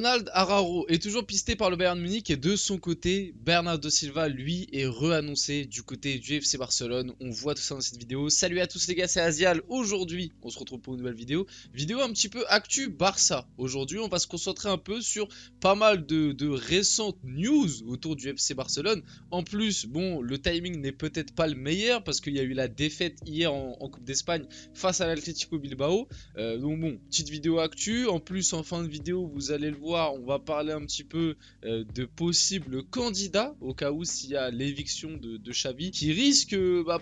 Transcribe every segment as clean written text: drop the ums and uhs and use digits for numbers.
Ronald Araujo est toujours pisté par le Bayern Munich et de son côté, Bernardo Silva, lui, est re-annoncé du côté du FC Barcelone. On voit tout ça dans cette vidéo. Salut à tous les gars, c'est Azial. Aujourd'hui, on se retrouve pour une nouvelle vidéo. Vidéo un petit peu actu Barça. Aujourd'hui, on va se concentrer un peu sur pas mal de récentes news autour du FC Barcelone. En plus, bon, le timing n'est peut-être pas le meilleur parce qu'il y a eu la défaite hier en Coupe d'Espagne face à l'Atlético Bilbao. Donc bon, petite vidéo actu. En plus, en fin de vidéo, vous allez le voir, on va parler un petit peu de possibles candidats au cas où s'il y a l'éviction de Xavi qui risque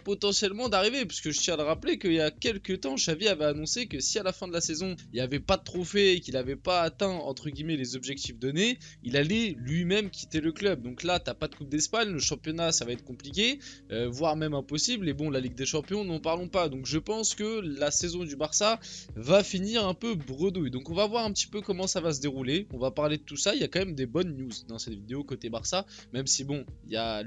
potentiellement d'arriver, puisque je tiens à le rappeler qu'il y a quelques temps Xavi avait annoncé que si à la fin de la saison il n'y avait pas de trophée et qu'il n'avait pas atteint entre guillemets les objectifs donnés, il allait lui-même quitter le club. Donc là t'as pas de Coupe d'Espagne, le championnat ça va être compliqué, voire même impossible, et bon la Ligue des Champions n'en parlons pas. Donc je pense que la saison du Barça va finir un peu bredouille. Donc on va voir un petit peu comment ça va se dérouler. On va parler de tout ça. Il y a quand même des bonnes news dans cette vidéo côté Barça, même si bon, il y a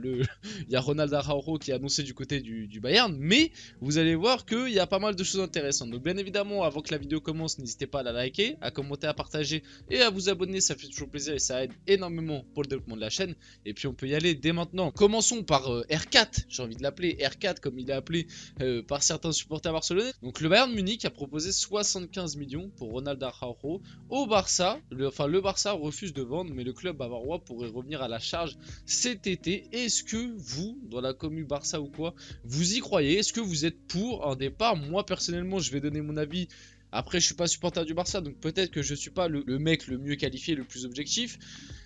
Ronald Araujo qui est annoncé du côté du Bayern, mais vous allez voir qu'il y a pas mal de choses intéressantes. Donc bien évidemment, avant que la vidéo commence, n'hésitez pas à la liker, à commenter, à partager et à vous abonner, ça fait toujours plaisir et ça aide énormément pour le développement de la chaîne. Et puis on peut y aller dès maintenant. Commençons par R4, j'ai envie de l'appeler R4 comme il est appelé par certains supporters barcelonais. Donc le Bayern Munich a proposé 75 millions pour Ronald Araujo au Barça. Le Barça refuse de vendre, mais le club bavarois pourrait revenir à la charge cet été. Est-ce que vous, dans la commu Barça ou quoi, vous y croyez? Est-ce que vous êtes pour un départ? Moi personnellement, je vais donner mon avis. Après, je suis pas supporter du Barça, donc peut-être que je suis pas le mec le mieux qualifié, le plus objectif.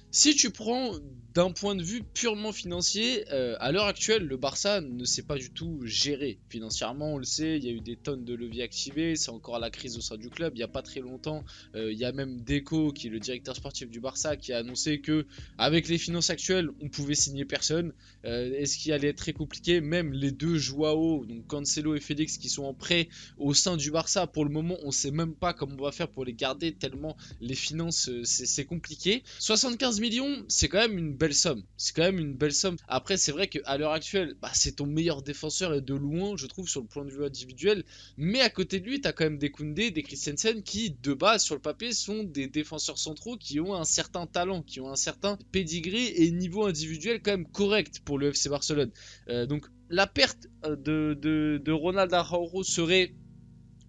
Si tu prends d'un point de vue purement financier, à l'heure actuelle, le Barça ne sait pas du tout gérer financièrement, on le sait, il y a eu des tonnes de leviers activés, c'est encore la crise au sein du club. Il n'y a pas très longtemps, il y a même Deco, qui est le directeur sportif du Barça, qui a annoncé que avec les finances actuelles, on pouvait signer personne. Est-ce qu'il allait être très compliqué? Même les deux Joao, donc Cancelo et Félix, qui sont en prêt au sein du Barça, pour le moment, on ne sait même pas comment on va faire pour les garder, tellement les finances, c'est compliqué. 75 millions, c'est quand même une belle somme. C'est quand même une belle somme. Après, c'est vrai qu'à l'heure actuelle, c'est ton meilleur défenseur et de loin, je trouve, sur le point de vue individuel. Mais à côté de lui, tu as quand même des Koundé, des Christensen qui, de base, sur le papier, sont des défenseurs centraux qui ont un certain talent, qui ont un certain pedigree et niveau individuel quand même correct pour le FC Barcelone. Donc, la perte de Ronald Araujo serait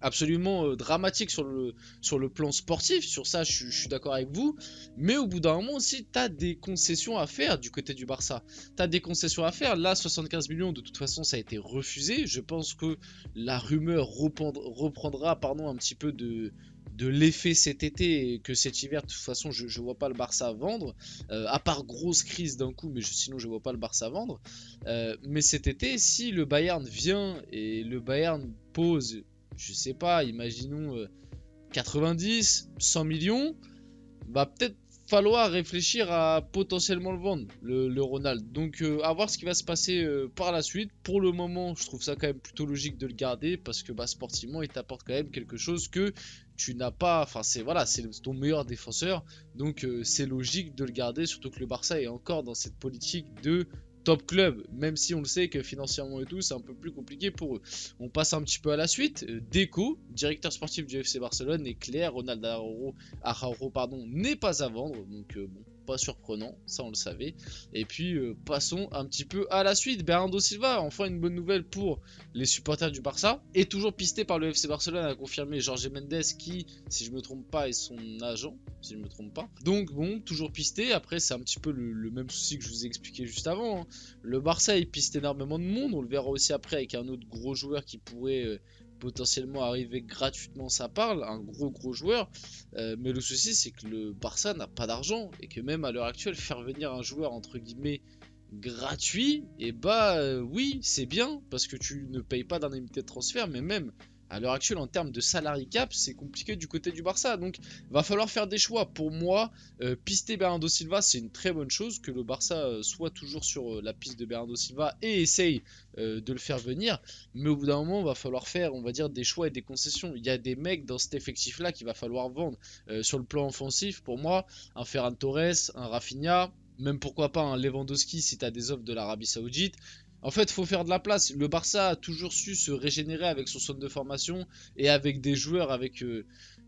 absolument dramatique sur le plan sportif, sur ça je suis d'accord avec vous, mais au bout d'un moment aussi tu as des concessions à faire du côté du Barça, tu as des concessions à faire. Là 75 millions de toute façon ça a été refusé, je pense que la rumeur reprendra un petit peu de l'effet cet été, et que cet hiver de toute façon je vois pas le Barça vendre, à part grosse crise d'un coup, mais sinon je vois pas le Barça vendre, mais cet été si le Bayern vient et le Bayern pose, je sais pas, imaginons 90, 100 millions, va peut-être falloir réfléchir à potentiellement le vendre, le Ronald. Donc à voir ce qui va se passer par la suite. Pour le moment, je trouve ça quand même plutôt logique de le garder parce que sportivement, il t'apporte quand même quelque chose que tu n'as pas. Enfin, c'est ton meilleur défenseur. Donc c'est logique de le garder, surtout que le Barça est encore dans cette politique de top club, même si on le sait que financièrement et tout c'est un peu plus compliqué pour eux. On passe un petit peu à la suite. Deco, directeur sportif du FC Barcelone, est clair, Ronald Araujo n'est pas à vendre, donc bon, pas surprenant, ça on le savait. Et puis passons un petit peu à la suite. Bernardo Silva, enfin une bonne nouvelle pour les supporters du Barça, est toujours pisté par le FC Barcelone, a confirmé Jorge Mendes qui, si je me trompe pas, est son agent, si je me trompe pas. Donc bon, toujours pisté. Après c'est un petit peu le même souci que je vous ai expliqué juste avant, hein. Le Barça il piste énormément de monde, on le verra aussi après avec un autre gros joueur qui pourrait potentiellement arriver gratuitement, ça parle, un gros joueur, mais le souci c'est que le Barça n'a pas d'argent et que même à l'heure actuelle faire venir un joueur entre guillemets gratuit, et oui c'est bien parce que tu ne payes pas d'indemnité de transfert, mais même à l'heure actuelle en termes de salary cap c'est compliqué du côté du Barça, donc va falloir faire des choix. Pour moi pister Bernardo Silva c'est une très bonne chose, que le Barça soit toujours sur la piste de Bernardo Silva et essaye de le faire venir, mais au bout d'un moment va falloir faire, on va dire, des choix et des concessions. Il y a des mecs dans cet effectif là qu'il va falloir vendre. Sur le plan offensif, pour moi un Ferran Torres, un Rafinha, même pourquoi pas un Lewandowski si tu as des offres de l'Arabie Saoudite. En fait, il faut faire de la place. Le Barça a toujours su se régénérer avec son centre de formation et avec des joueurs avec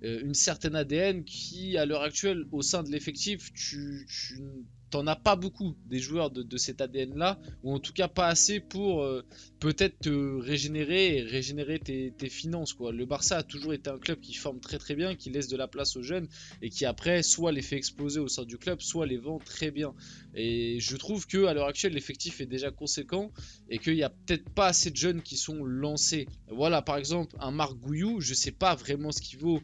une certaine ADN qui, à l'heure actuelle, au sein de l'effectif, t'en as pas beaucoup des joueurs de cet ADN-là, ou en tout cas pas assez pour peut-être te régénérer et régénérer tes finances, quoi. Le Barça a toujours été un club qui forme très très bien, qui laisse de la place aux jeunes et qui après soit les fait exploser au sein du club, soit les vend très bien. Et je trouve que à l'heure actuelle l'effectif est déjà conséquent et qu'il n'y a peut-être pas assez de jeunes qui sont lancés. Voilà, par exemple un Marc Gouillou, je sais pas vraiment ce qu'il vaut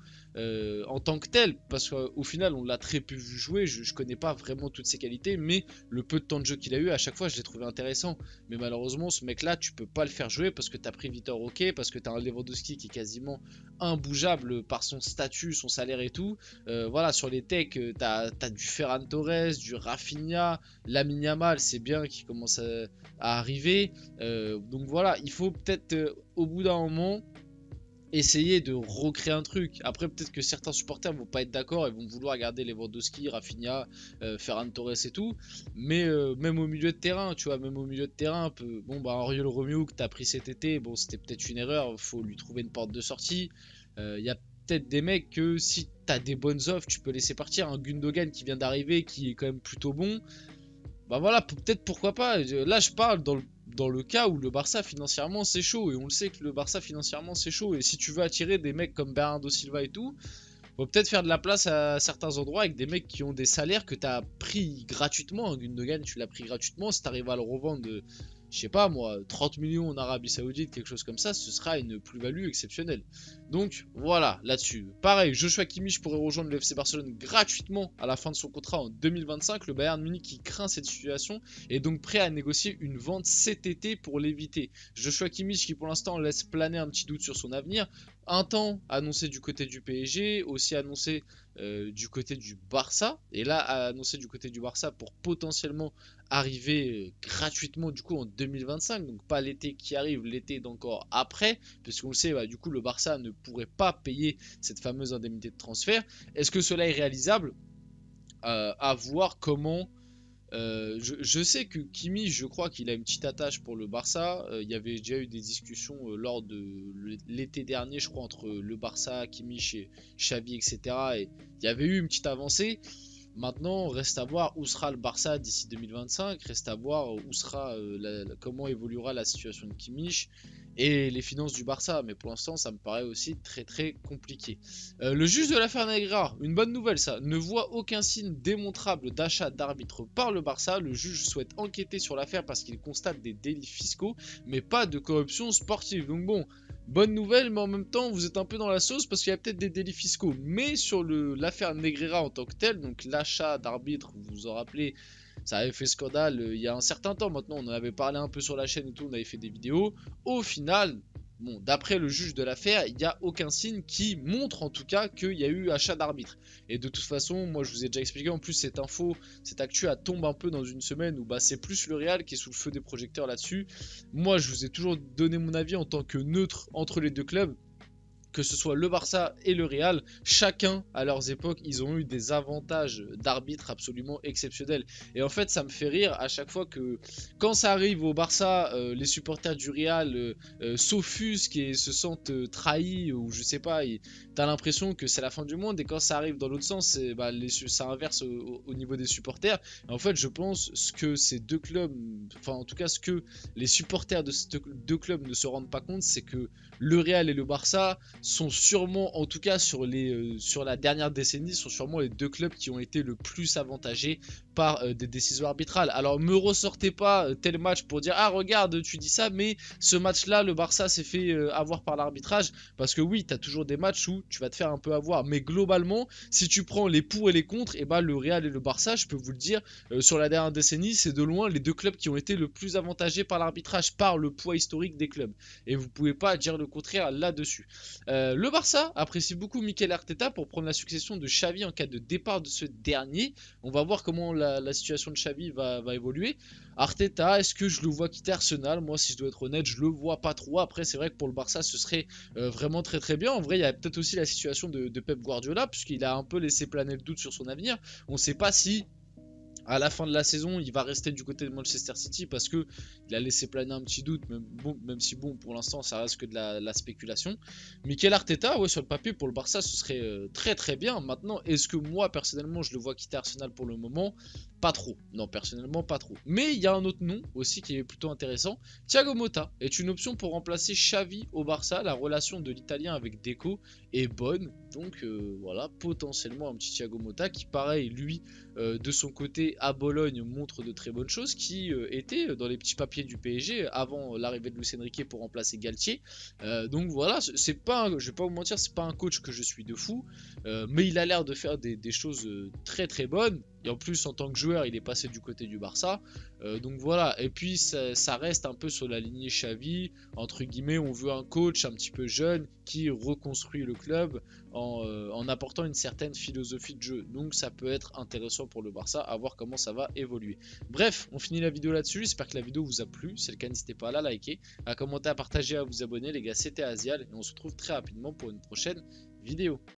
en tant que tel, parce qu'au final on l'a très peu vu jouer, je connais pas vraiment toutes ses qualités, mais le peu de temps de jeu qu'il a eu à chaque fois je l'ai trouvé intéressant. Mais malheureusement ce mec là tu peux pas le faire jouer parce que t'as pris Vitor Roque, parce que t'as un Lewandowski qui est quasiment imbougeable par son statut, son salaire et tout. Voilà, sur les techs t'as du Ferran Torres, du Rafinha, Lamine Yamal, c'est bien qui commence à arriver. Donc voilà, il faut peut-être au bout d'un moment essayer de recréer un truc. Après peut-être que certains supporters vont pas être d'accord et vont vouloir garder Lewandowski, Rafinha, Ferran Torres et tout, mais même au milieu de terrain, tu vois, même au milieu de terrain, bon bah Oriol Romeu que t'as pris cet été, bon c'était peut-être une erreur, faut lui trouver une porte de sortie. Il y a peut-être des mecs que si t'as des bonnes offres tu peux laisser partir. Un Gundogan qui vient d'arriver qui est quand même plutôt bon, bah voilà, peut-être pourquoi pas. Là je parle dans le cas où le Barça financièrement c'est chaud, et on le sait que le Barça financièrement c'est chaud, et si tu veux attirer des mecs comme Bernardo Silva et tout, faut peut-être faire de la place à certains endroits avec des mecs qui ont des salaires que t'as pris gratuitement. Un Gundogan tu l'as pris gratuitement, si t'arrives à le revendre de, je sais pas moi, 30 millions en Arabie Saoudite, quelque chose comme ça, ce sera une plus-value exceptionnelle. Donc voilà, là-dessus. Pareil, Joshua Kimmich pourrait rejoindre le FC Barcelone gratuitement à la fin de son contrat en 2025. Le Bayern Munich qui craint cette situation est donc prêt à négocier une vente cet été pour l'éviter. Joshua Kimmich qui pour l'instant laisse planer un petit doute sur son avenir. Un temps annoncé du côté du PSG, aussi annoncé du côté du Barça, et là annoncé du côté du Barça pour potentiellement arriver gratuitement du coup en 2025, donc pas l'été qui arrive, l'été d'encore après, puisqu'on le sait, bah, du coup le Barça ne pourrait pas payer cette fameuse indemnité de transfert. Est-ce que cela est réalisable? À voir comment. Je sais que Kimi, je crois qu'il a une petite attache pour le Barça. Il y avait déjà eu des discussions lors de l'été dernier, je crois, entre le Barça, Kimi, Xavi, etc. Et il y avait eu une petite avancée. Maintenant, reste à voir où sera le Barça d'ici 2025. Reste à voir où sera, comment évoluera la situation de Kimmich et les finances du Barça. Mais pour l'instant, ça me paraît aussi très très compliqué. Le juge de l'affaire Negreira, une bonne nouvelle ça, ne voit aucun signe démontrable d'achat d'arbitre par le Barça. Le juge souhaite enquêter sur l'affaire parce qu'il constate des délits fiscaux, mais pas de corruption sportive. Donc bon, bonne nouvelle, mais en même temps, vous êtes un peu dans la sauce parce qu'il y a peut-être des délits fiscaux. Mais sur l'affaire Negreira en tant que telle, donc l'achat d'arbitre, vous vous en rappelez, ça avait fait scandale il y a un certain temps maintenant. On en avait parlé un peu sur la chaîne et tout, on avait fait des vidéos. Au final, bon, d'après le juge de l'affaire, il n'y a aucun signe qui montre en tout cas qu'il y a eu achat d'arbitre. Et de toute façon, moi je vous ai déjà expliqué, en plus cette info, cette actu, elle tombe un peu dans une semaine où bah, c'est plus le Real qui est sous le feu des projecteurs là-dessus. Moi je vous ai toujours donné mon avis en tant que neutre entre les deux clubs. Que ce soit le Barça et le Real, chacun à leurs époques, ils ont eu des avantages d'arbitre absolument exceptionnels. Et en fait, ça me fait rire à chaque fois que quand ça arrive au Barça, les supporters du Real s'offusquent et se sentent trahis, ou je sais pas, t'as l'impression que c'est la fin du monde. Et quand ça arrive dans l'autre sens, bah, ça inverse au niveau des supporters. Et en fait, je pense ce que ces deux clubs, enfin en tout cas ce que les supporters de ces deux clubs ne se rendent pas compte, c'est que le Real et le Barça sont sûrement, en tout cas sur la dernière décennie, sont sûrement les deux clubs qui ont été le plus avantagés par des décisions arbitrales. Alors me ressortez pas tel match pour dire ah regarde tu dis ça, mais ce match là le Barça s'est fait avoir par l'arbitrage, parce que oui t'as toujours des matchs où tu vas te faire un peu avoir, mais globalement si tu prends les pour et les contre, et bah le Real et le Barça, je peux vous le dire, sur la dernière décennie c'est de loin les deux clubs qui ont été le plus avantagés par l'arbitrage, par le poids historique des clubs, et vous pouvez pas dire le contraire là-dessus. Le Barça apprécie beaucoup Mikel Arteta pour prendre la succession de Xavi en cas de départ de ce dernier. On va voir comment la situation de Xavi va évoluer. Arteta, est-ce que je le vois quitter Arsenal? Moi, si je dois être honnête, je le vois pas trop. Après, c'est vrai que pour le Barça, ce serait vraiment très très bien. En vrai, il y a peut-être aussi la situation de Pep Guardiola, puisqu'il a un peu laissé planer le doute sur son avenir. On ne sait pas si à la fin de la saison, il va rester du côté de Manchester City parce que il a laissé planer un petit doute, même si bon, pour l'instant, ça reste que de la spéculation. Mikel Arteta, ouais, sur le papier pour le Barça, ce serait très très bien. Maintenant, est-ce que moi personnellement, je le vois quitter Arsenal pour le moment? Pas trop. Non, personnellement, pas trop. Mais il y a un autre nom aussi qui est plutôt intéressant. Thiago Motta est une option pour remplacer Xavi au Barça. La relation de l'Italien avec Deco est bonne. Donc voilà, potentiellement un petit Thiago Motta qui, pareil, lui, de son côté à Bologne montre de très bonnes choses, qui était dans les petits papiers du PSG avant l'arrivée de Luis Enrique pour remplacer Galtier. Donc voilà, c'est pas, je vais pas vous mentir, c'est pas un coach que je suis de fou, mais il a l'air de faire des choses très très bonnes. Et en plus, en tant que joueur, il est passé du côté du Barça. Donc voilà, et puis ça reste un peu sur la lignée Xavi. Entre guillemets, on veut un coach un petit peu jeune qui reconstruit le club en apportant une certaine philosophie de jeu. Donc ça peut être intéressant pour le Barça, à voir comment ça va évoluer. Bref, on finit la vidéo là-dessus. J'espère que la vidéo vous a plu. Si c'est le cas, n'hésitez pas à la liker, à commenter, à partager, à vous abonner. Les gars, c'était Azial et on se retrouve très rapidement pour une prochaine vidéo.